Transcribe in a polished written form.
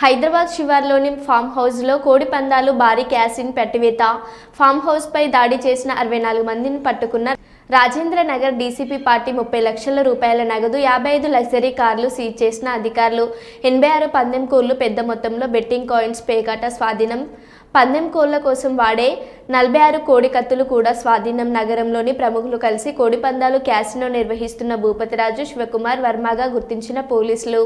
Hyderabad శివార్లోని form హౌస్లో కోడి పందాలు భారీ క్యాసిన్ పెట్టివేత. ఫామ్ హౌస్పై దాడి చేసిన 64 మందిని పట్టుకున్న రాజేంద్ర నగర్ డీసీపీ పార్టీ 30 లక్షల రూపాయల నగదు, 55 లగ్జరీ కార్లు సీజ్ చేసిన అధికారులు. 86 పందెం కోళ్లు, పెద్ద మొత్తంలో బెట్టింగ్ కాయిన్స్, పేకాట స్వాధీనం. పందెం కోళ్ల కోసం వాడే 46 కోడి కత్తులు కూడా స్వాధీనం. నగరంలోని ప్రముఖులు కలిసి కోడి పందాలు క్యాసినో నిర్వహిస్తున్న భూపతిరాజు, శివకుమార్ వర్మగా గుర్తించిన పోలీసులు.